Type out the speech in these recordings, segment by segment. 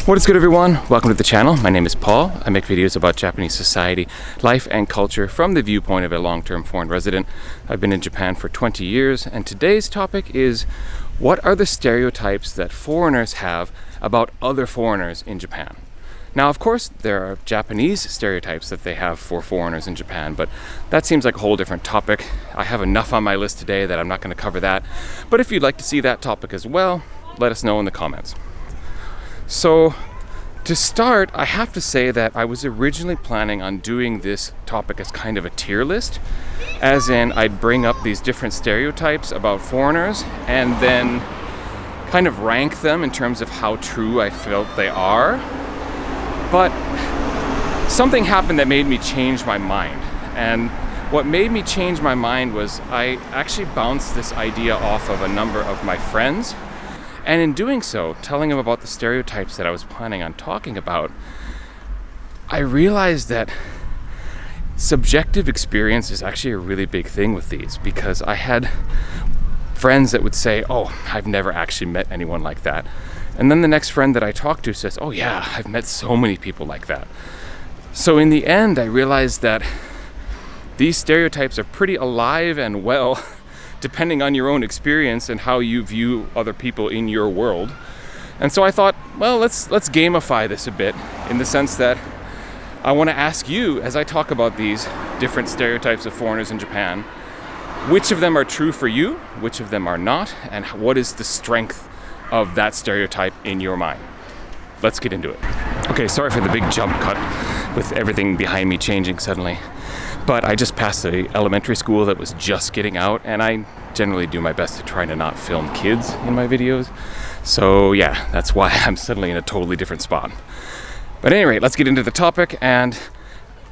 What is good, everyone? Welcome to the channel. My name is Paul. I make videos about Japanese society, life, and culture from the viewpoint of a long-term foreign resident. I've been in Japan for 20 years, and today's topic is what are the stereotypes that foreigners have about other foreigners in Japan? Now, of course, there are Japanese stereotypes that they have for foreigners in Japan, but that seems like a whole different topic. I have enough on my list today that I'm not going to cover that. But if you'd like to see that topic as well, let us know in the comments. So, to start, I have to say that I was originally planning on doing this topic as kind of a tier list, as in I'd bring up these different stereotypes about foreigners and then kind of rank them in terms of how true I felt they are. But something happened that made me change my mind. And what made me change my mind was I actually bounced this idea off of a number of my friends. And in doing so, telling them about the stereotypes that I was planning on talking about, I realized that subjective experience is actually a really big thing with these, because I had friends that would say, "Oh, I've never actually met anyone like that." And then the next friend that I talked to says, "Oh yeah, I've met so many people like that." So in the end, I realized that these stereotypes are pretty alive and well depending on your own experience and how you view other people in your world. And so I thought, well, let's gamify this a bit, in the sense that I want to ask you, as I talk about these different stereotypes of foreigners in Japan, which of them are true for you, which of them are not, and what is the strength of that stereotype in your mind. Let's get into it. Okay, sorry for the big jump cut with everything behind me changing suddenly. But I just passed the elementary school that was just getting out, and I generally do my best to try to not film kids in my videos. So yeah, that's why I'm suddenly in a totally different spot. But at any rate, let's get into the topic, and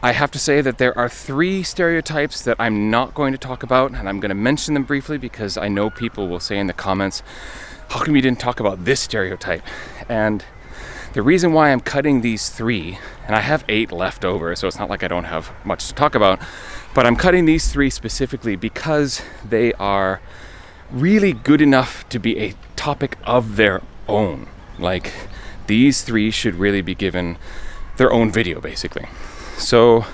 I have to say that there are 3 stereotypes that I'm not going to talk about, and I'm going to mention them briefly because I know people will say in the comments, "How come you didn't talk about this stereotype?" And the reason why I'm cutting these 3, and I have 8 left over, so it's not like I don't have much to talk about, but I'm cutting these 3 specifically because they are really good enough to be a topic of their own. Like, these 3 should really be given their own video, basically. So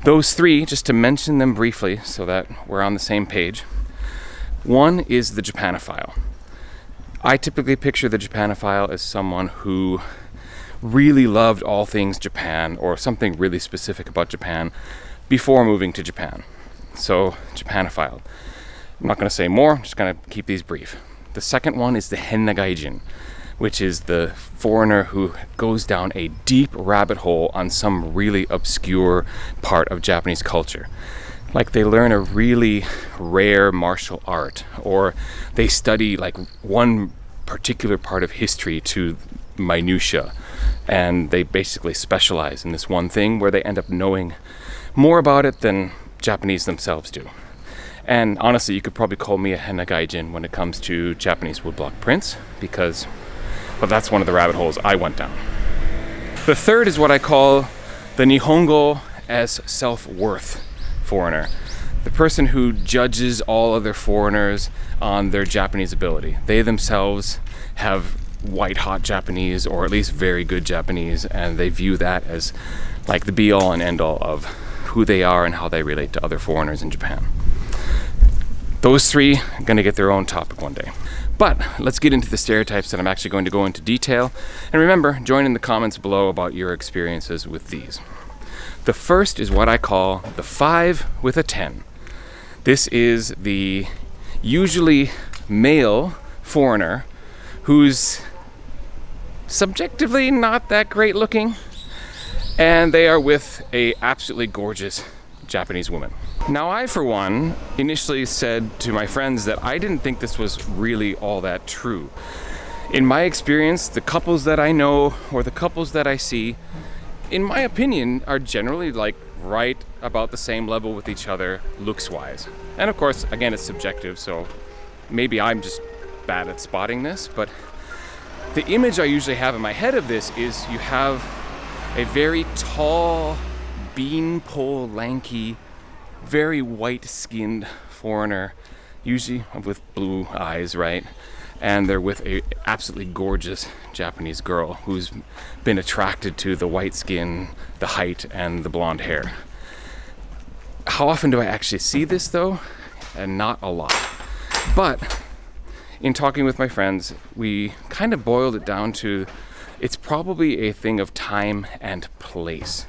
those 3, just to mention them briefly so that we're on the same page. One is the Japanophile. I typically picture the Japanophile as someone who really loved all things Japan, or something really specific about Japan, before moving to Japan. So, Japanophile. I'm not going to say more, I'm just going to keep these brief. The second one is the Hennagaijin, which is the foreigner who goes down a deep rabbit hole on some really obscure part of Japanese culture. Like, they learn a really rare martial art, or they study like one particular part of history to minutia, and they basically specialize in this one thing where they end up knowing more about it than Japanese themselves do. And honestly, you could probably call me a Hennagaijin when it comes to Japanese woodblock prints, because, well, that's one of the rabbit holes I went down. The third is what I call the Nihongo as self-worth foreigner. The person who judges all other foreigners on their Japanese ability. They themselves have white hot Japanese, or at least very good Japanese, and they view that as like the be all and end all of who they are and how they relate to other foreigners in Japan. Those 3 are going to get their own topic one day. But let's get into the stereotypes that I'm actually going to go into detail. And remember, join in the comments below about your experiences with these. The first is what I call the 5 with a 10. This is the usually male foreigner who's subjectively not that great looking, and they are with a absolutely gorgeous Japanese woman. Now, I, for one, initially said to my friends that I didn't think this was really all that true. In my experience, the couples that I know, or the couples that I see, in my opinion, are generally like right about the same level with each other, looks-wise. And of course, again, it's subjective, so maybe I'm just bad at spotting this, but the image I usually have in my head of this is you have a very tall, beanpole, lanky, very white-skinned foreigner, usually with blue eyes, right? and they're with a absolutely gorgeous Japanese girl who's been attracted to the white skin, the height, and the blonde hair. How often do I actually see this though? And not a lot. But in talking with my friends, we kind of boiled it down to it's probably a thing of time and place.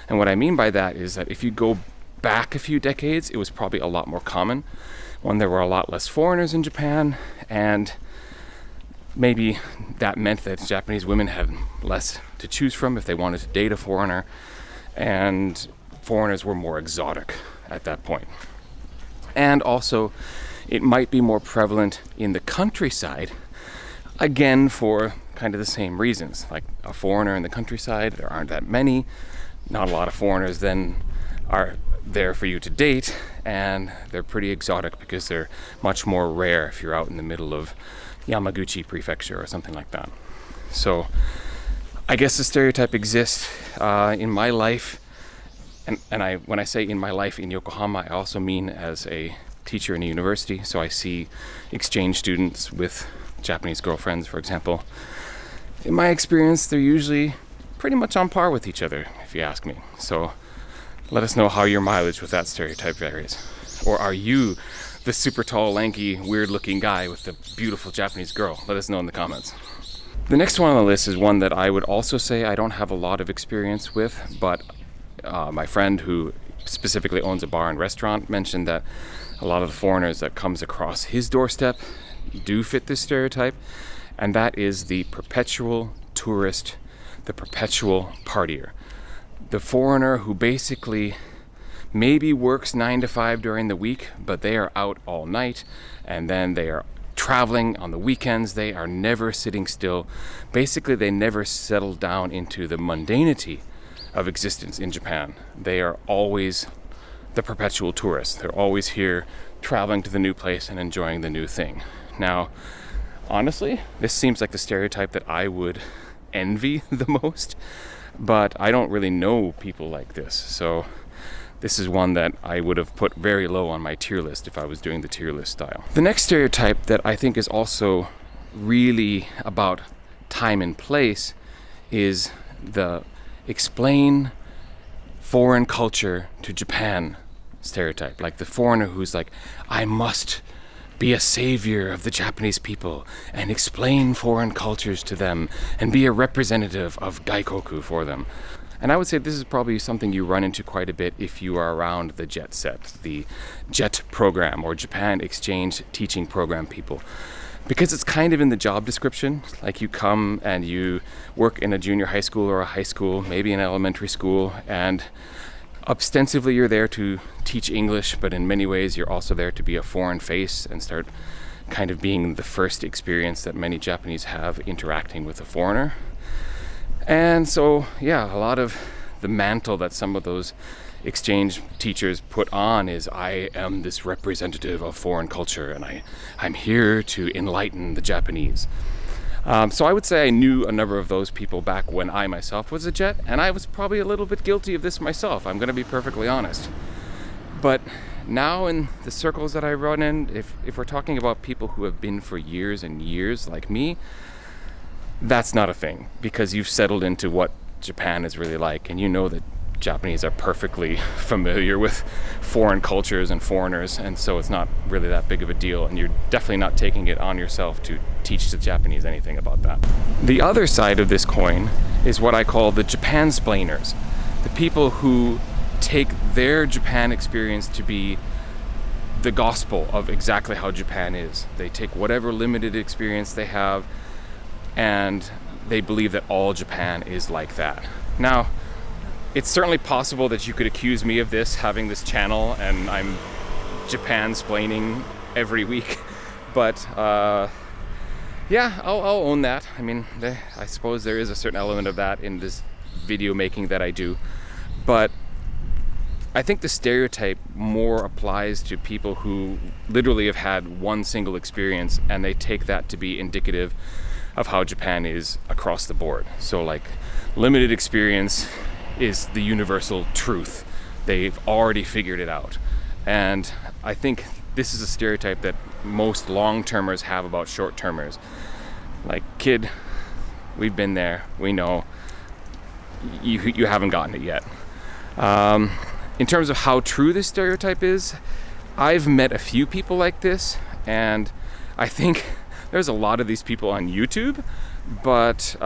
And what I mean by that is that if you go back a few decades, it was probably a lot more common when there were a lot less foreigners in Japan, and maybe that meant that Japanese women had less to choose from if they wanted to date a foreigner, and foreigners were more exotic at that point. And also, it might be more prevalent in the countryside, again for kind of the same reasons. Like a foreigner in the countryside, there aren't that many, not a lot of foreigners then are there for you to date, and they're pretty exotic because they're much more rare if you're out in the middle of Yamaguchi prefecture or something like that. So I guess the stereotype exists in my life, and when I say in my life in Yokohama, I also mean as a teacher in a university. So I see exchange students with Japanese girlfriends, for example. In my experience, they're usually pretty much on par with each other, if you ask me. So let us know how your mileage with that stereotype varies. Or are you the super tall, lanky, weird-looking guy with the beautiful Japanese girl? Let us know in the comments. The next one on the list is one that I would also say I don't have a lot of experience with, but my friend who specifically owns a bar and restaurant mentioned that a lot of the foreigners that comes across his doorstep do fit this stereotype, and that is the perpetual tourist, the perpetual partier. The foreigner who basically maybe works 9 to 5 during the week, but they are out all night, and then they are traveling on the weekends. They are never sitting still. Basically, they never settle down into the mundanity of existence in Japan. They are always the perpetual tourists. They're always here, traveling to the new place and enjoying the new thing. Now, honestly, this seems like the stereotype that I would envy the most, but I don't really know people like this. So this is one that I would have put very low on my tier list if I was doing the tier list style. The next stereotype that I think is also really about time and place is the explain foreign culture to Japan stereotype. Like the foreigner who's like, I must be a savior of the Japanese people and explain foreign cultures to them and be a representative of Gaikoku for them. And I would say this is probably something you run into quite a bit if you are around the JET set, the JET program or Japan Exchange Teaching Program people. Because it's kind of in the job description, like you come and you work in a junior high school or a high school, maybe an elementary school, and ostensibly you're there to teach English, but in many ways you're also there to be a foreign face and start kind of being the first experience that many Japanese have interacting with a foreigner. And so, yeah, a lot of the mantle that some of those exchange teachers put on is I am this representative of foreign culture and I'm here to enlighten the Japanese. So I would say I knew a number of those people back when I myself was a JET, and I was probably a little bit guilty of this myself, I'm going to be perfectly honest. But now in the circles that I run in, if we're talking about people who have been for years and years like me, that's not a thing, because you've settled into what Japan is really like, and you know that Japanese are perfectly familiar with foreign cultures and foreigners, and so it's not really that big of a deal, and you're definitely not taking it on yourself to teach the Japanese anything about that. The other side of this coin is what I call the Japansplainers, the people who take their Japan experience to be the gospel of exactly how Japan is. They take whatever limited experience they have and they believe that all Japan is like that. Now, it's certainly possible that you could accuse me of this, having this channel, and I'm Japan-splaining every week. But yeah, I'll own that. I mean, I suppose there is a certain element of that in this video making that I do. But I think the stereotype more applies to people who literally have had one single experience and they take that to be indicative of how Japan is across the board. So like, limited experience is the universal truth. They've already figured it out. And I think this is a stereotype that most long-termers have about short-termers. Like, kid, we've been there, we know, you haven't gotten it yet. In terms of how true this stereotype is, I've met a few people like this, and I think there's a lot of these people on YouTube, but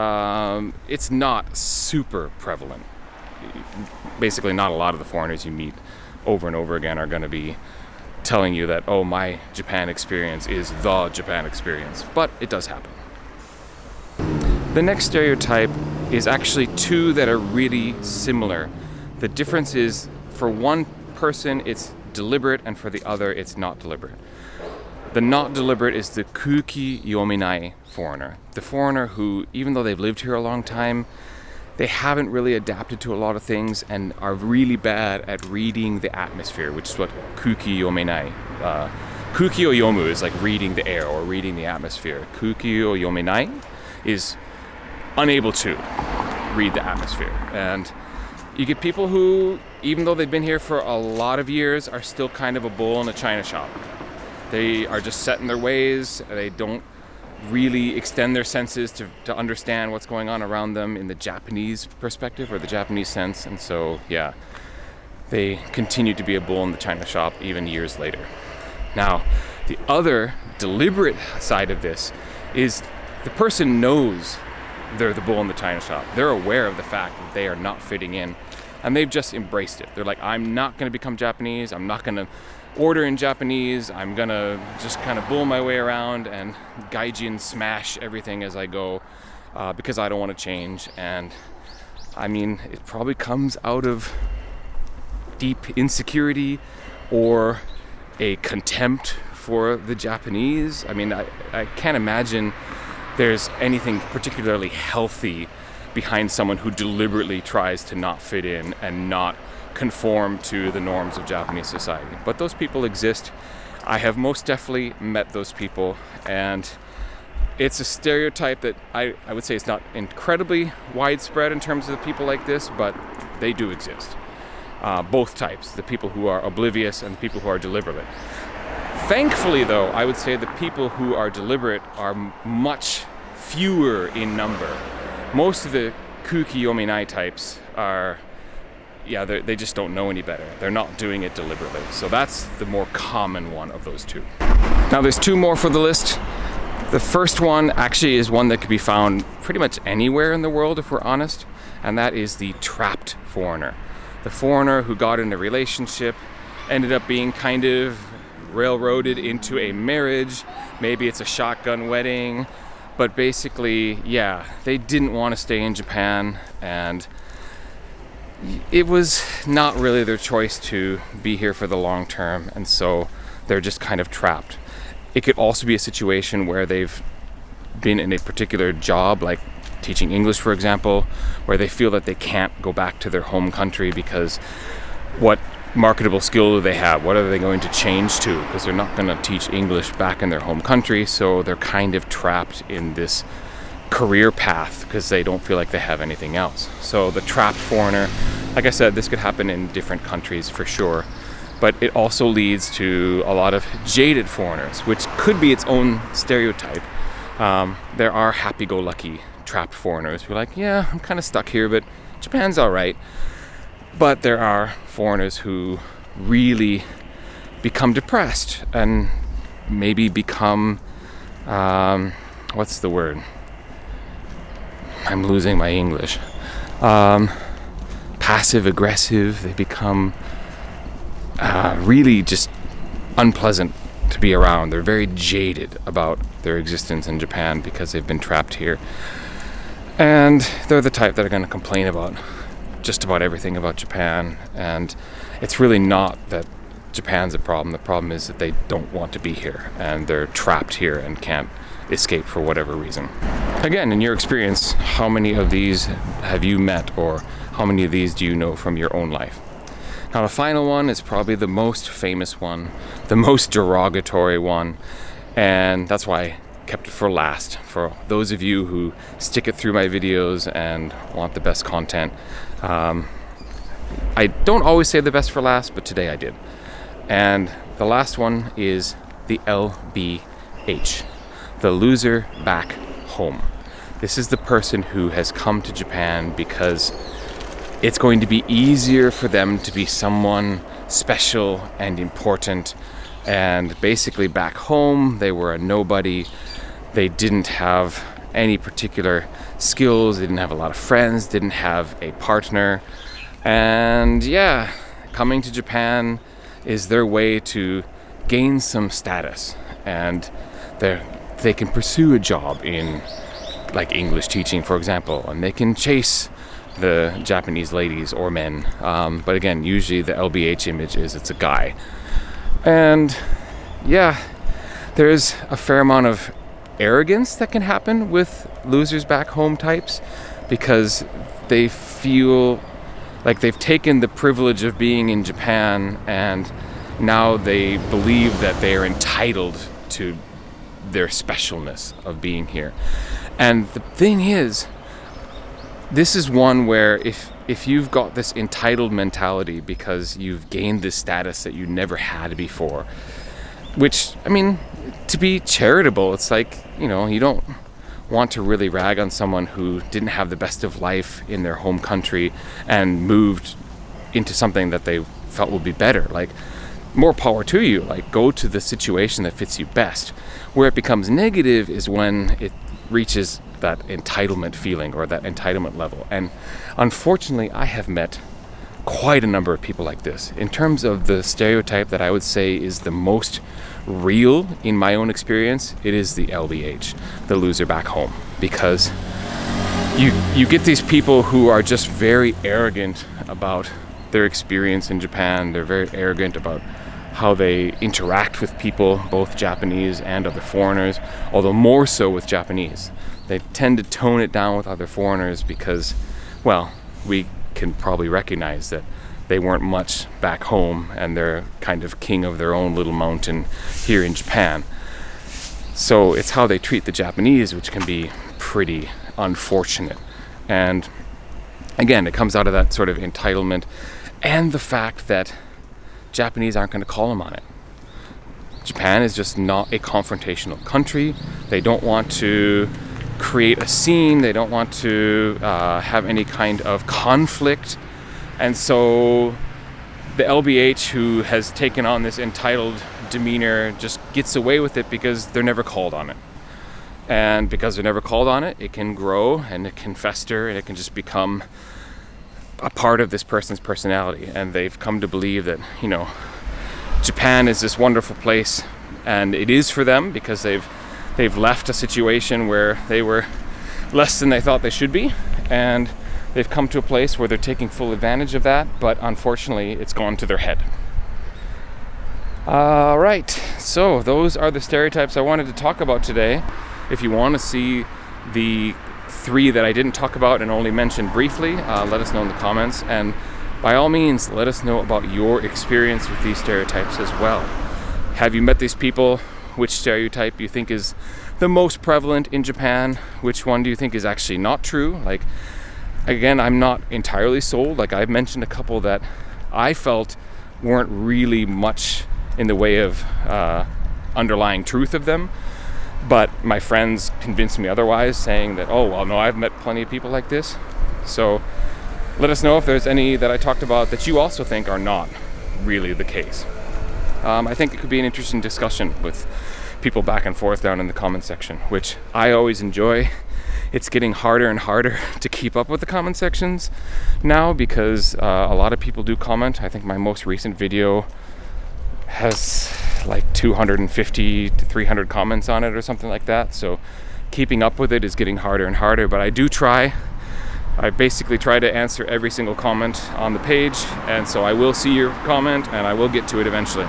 it's not super prevalent. Basically, not a lot of the foreigners you meet over and over again are going to be telling you that, oh, my Japan experience is the Japan experience, but it does happen. The next stereotype is actually two that are really similar. The difference is, for one person it's deliberate, and for the other it's not deliberate. The not deliberate is the kuki yominai foreigner. The foreigner who, even though they've lived here a long time, they haven't really adapted to a lot of things and are really bad at reading the atmosphere, which is what kuki yominai. Kuki o yomu is like reading the air or reading the atmosphere. Kuki o yominai is unable to read the atmosphere. And you get people who, even though they've been here for a lot of years, are still kind of a bull in a china shop. They are just set in their ways. They don't really extend their senses to understand what's going on around them in the Japanese perspective or the Japanese sense. And so, yeah, they continue to be a bull in the china shop even years later. Now, the other deliberate side of this is the person knows they're the bull in the china shop. They're aware of the fact that they are not fitting in, and they've just embraced it. They're like, I'm not going to become Japanese. I'm not going to order in Japanese. I'm going to just kind of bull my way around and gaijin smash everything as I go because I don't want to change. And I mean, it probably comes out of deep insecurity or a contempt for the Japanese. I mean, I can't imagine there's anything particularly healthy behind someone who deliberately tries to not fit in and not conform to the norms of Japanese society. But those people exist. I have most definitely met those people, and it's a stereotype that I would say is not incredibly widespread in terms of the people like this, but they do exist. Both types, the people who are oblivious and the people who are deliberate. Thankfully, though, I would say the people who are deliberate are much fewer in number. Most of the kuki yominai types are, they just don't know any better. They're not doing it deliberately. So that's the more common one of those two. Now there's two more for the list. The first one actually is one that could be found pretty much anywhere in the world, if we're honest, and that is the trapped foreigner. The foreigner who got in a relationship, ended up being kind of railroaded into a marriage. Maybe it's a shotgun wedding, but basically, they didn't want to stay in Japan, and it was not really their choice to be here for the long term, and so they're just kind of trapped. It could also be a situation where they've been in a particular job, like teaching English, for example, where they feel that they can't go back to their home country because what marketable skill do they have? What are they going to change to? Because they're not going to teach English back in their home country, so they're kind of trapped in this career path because they don't feel like they have anything else. So the trapped foreigner, like I said, this could happen in different countries for sure, but it also leads to a lot of jaded foreigners, which could be its own stereotype. There are happy-go-lucky trapped foreigners who are like, yeah, I'm kind of stuck here, but Japan's all right. But there are foreigners who really become depressed and maybe become, what's the word? I'm losing my English. Passive aggressive. They become really just unpleasant to be around. They're very jaded about their existence in Japan because they've been trapped here. And they're the type that are going to complain about just about everything about Japan, and it's really not that Japan's a problem. The problem is that they don't want to be here and they're trapped here and can't escape for whatever reason. Again, in your experience, how many of these have you met, or how many of these do you know from your own life? Now the final one is probably the most famous one, the most derogatory one, and that's why I kept it for last. For those of you who stick it through my videos and want the best content, I don't always say the best for last, but today I did. And the last one is the LBH, the loser back home. This is the person who has come to Japan because it's going to be easier for them to be someone special and important. And basically back home, they were a nobody. They didn't have any particular skills, they didn't have a lot of friends, didn't have a partner. And yeah, coming to Japan is their way to gain some status. And they can pursue a job in like English teaching, for example, and they can chase the Japanese ladies or men. But again, usually the LBH image is it's a guy. And yeah, there's a fair amount of arrogance that can happen with losers back home types because they feel like they've taken the privilege of being in Japan and now they believe that they are entitled to their specialness of being here. And the thing is, this is one where if you've got this entitled mentality because you've gained this status that you never had before, which, I mean, to be charitable, it's like, you know, you don't want to really rag on someone who didn't have the best of life in their home country and moved into something that they felt would be better. Like, more power to you. Like, go to the situation that fits you best. Where it becomes negative is when it reaches that entitlement feeling or that entitlement level. And unfortunately, I have met quite a number of people like this. In terms of the stereotype that I would say is the most real in my own experience, it is the LBH, the loser back home. Because you get these people who are just very arrogant about their experience in Japan. They're very arrogant about how they interact with people, both Japanese and other foreigners, although more so with Japanese. They tend to tone it down with other foreigners because, well, we can probably recognize that they weren't much back home and they're kind of king of their own little mountain here in Japan. So it's how they treat the Japanese which can be pretty unfortunate. And again, it comes out of that sort of entitlement and the fact that Japanese aren't going to call them on it. Japan is just not a confrontational country. They don't want to create a scene. They don't want to have any kind of conflict. And so the LBH, who has taken on this entitled demeanor, just gets away with it because they're never called on it. And because they're never called on it, it can grow and it can fester and it can just become a part of this person's personality. And they've come to believe that, you know, Japan is this wonderful place, and it is for them because they've left a situation where they were less than they thought they should be, and they've come to a place where they're taking full advantage of that, but unfortunately it's gone to their head. Right, so those are the stereotypes I wanted to talk about today. If you want to see the 3 that I didn't talk about and only mentioned briefly, let us know in the comments, and by all means let us know about your experience with these stereotypes as well. Have you met these people? Which stereotype you think is the most prevalent in Japan? Which one do you think is actually not true? Like, again, I'm not entirely sold. Like, I've mentioned a couple that I felt weren't really much in the way of underlying truth of them, but my friends convinced me otherwise, saying that, oh, well, no, I've met plenty of people like this. So let us know if there's any that I talked about that you also think are not really the case. I think it could be an interesting discussion with people back and forth down in the comment section, which I always enjoy. It's getting harder and harder to keep up with the comment sections now because a lot of people do comment. I think my most recent video has like 250 to 300 comments on it or something like that. So keeping up with it is getting harder and harder, but I do try. I basically try to answer every single comment on the page, and so I will see your comment and I will get to it eventually.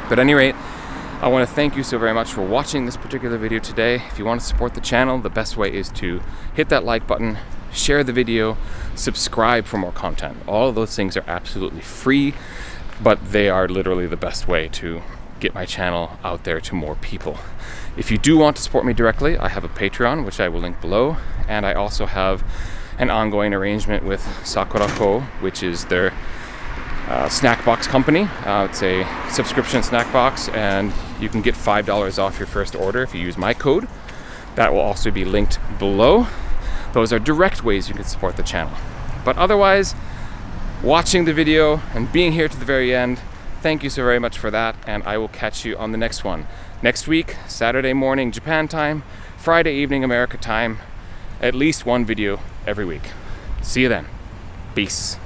But at any rate, I want to thank you so very much for watching this particular video today. If you want to support the channel, the best way is to hit that like button, share the video, subscribe for more content. All of those things are absolutely free, but they are literally the best way to get my channel out there to more people. If you do want to support me directly, I have a Patreon, which I will link below, and I also have an ongoing arrangement with Sakura Co, which is their snack box company. It's a subscription snack box, and you can get $5 off your first order if you use my code. That will also be linked below. Those are direct ways you can support the channel. But otherwise, watching the video and being here to the very end, thank you so very much for that, and I will catch you on the next one. Next week, Saturday morning Japan time, Friday evening America time, at least one video every week. See you then. Peace.